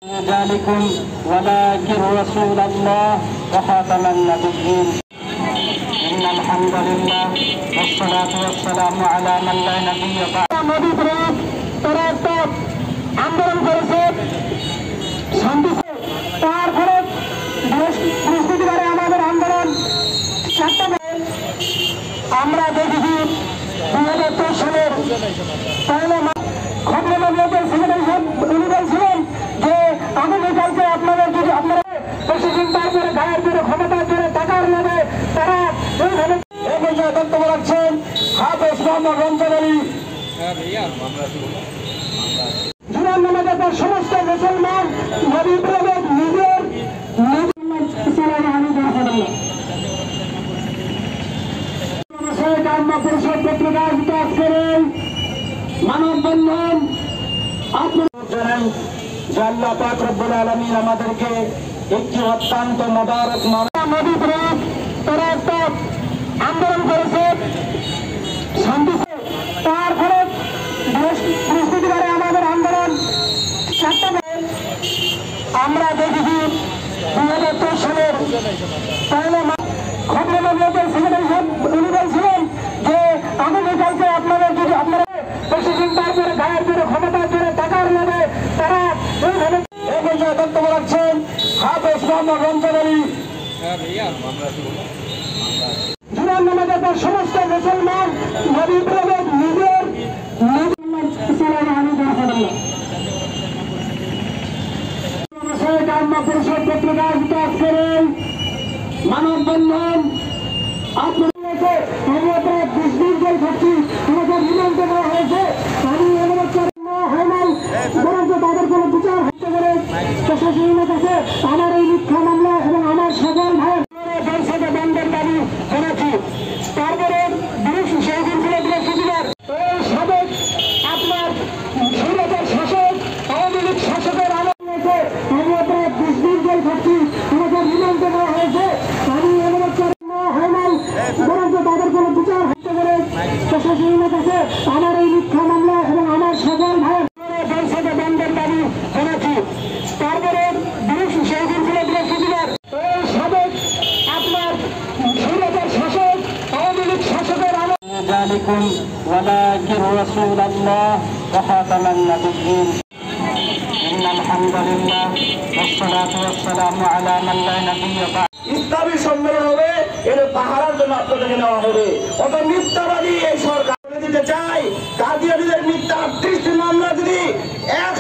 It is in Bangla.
ذلكم ولكن رسول الله وخاتم النبيين إن الحمد لله والصلاة والسلام على من لا نبي بعده নবী প্রেম তারা একটা আন্দোলন করেছে শান্তিতে তারপরে বৃহস্পতিবারে আমাদের আন্দোলন আমরা দেখেছি 2023 সালের পয়লা খবরের সেক্রেটারি সাহেব উনি বলছিলেন যে আগামীকালকে আপনাদের যদি আপনারা প্রশাসন তারপরে গায়ের জোরে ক্ষমতার জোরে টাকার নেবে তারা এইভাবে এই পর্যায়ে বক্তব্য রাখছেন হাফেজ মোহাম্মদ রমজান আলী। জুমার নামাজের পর সমস্ত মুসলমান নবী প্রেমিক নিজের পরিষদ পত্রিকা বিকাশ করেন মানববন্ধন আপনারা জানেন যে আল্লাহ পাক রব্বুল আলামিন আমাদেরকে একটি অত্যন্ত মোবারক নবী প্রেম তারা একটা আন্দোলন করেছে শান্তিতে তারপরে বৃহস্পতিবারে আমাদের আন্দোলন আমরা দেখেছি 2023 সালের পয়লা খবরের সেক্রেটারি সাহেব উনি বলছিলেন যে আগামীকালকে আপনাদের যদি আপনারা প্রশাসন তারপরে গায়ের জোরে ক্ষমতার জোরে টাকার নেবে তারা এইভাবে এই পর্যায়ে বক্তব্য রাখছেন হাফেজ মোহাম্মদ রমজান আলী। জুমার নামাজের পর সমস্ত মুসলমান নবী প্রেমিক নিজের পরিষদ পত্রিকা বিকাশ করেন মানববন্ধন আপনাদেরকে আমি আপনারা 20 দিন জেল খাচ্ছি আমাদের রিমান্ডে নেওয়া হয়েছে আমি অনুরোধ করা হয় নাই বরঞ্চ তাদের কোনো বিচার হতে পারে প্রশাসনের কাছে আমার এই মিথ্যা মামলা এবং আমার সকল ভাই জনসভা বন্ধের দাবি জানাচ্ছি। তারপরে সেই দিন ছিল বৃহস্পতিবার এই সাবেক আপনার স্বৈরাচার শাসক আওয়ামী লীগ শাসকের আমল হয়েছে আমি আপনারা 20 দিন জেল খাচ্ছি আমাদের রিমান্ডে নেওয়া হয়েছে আমি অনুরোধ করা হয় নাই বরঞ্চ তাদের কোনো বিচার হতে পারে প্রশাসনের কাছে আমার এই মিথ্যা মামলা এবং আমার সকল ভাই জনসভা বন্ধের দাবি জানাচ্ছি। তারপরে সেই দিন ছিল বৃহস্পতিবার এই সাবেক আপনার স্বৈরাচার শাসক আওয়ামী লীগ শাসকের আমল ذلكم ولكن رسول الله وخاتم النبيين إن الحمد لله والصلاة والسلام على من لا نبي بعده ইসলামী সম্মেলন হবে এর পাহারার জন্য আপনাদেরকে নেওয়া হবে অত মিথ্যাবাদী এই সরকার দিতে চাই কাদিয়ানীদের মিথ্যা 38টি মামলা যদি 1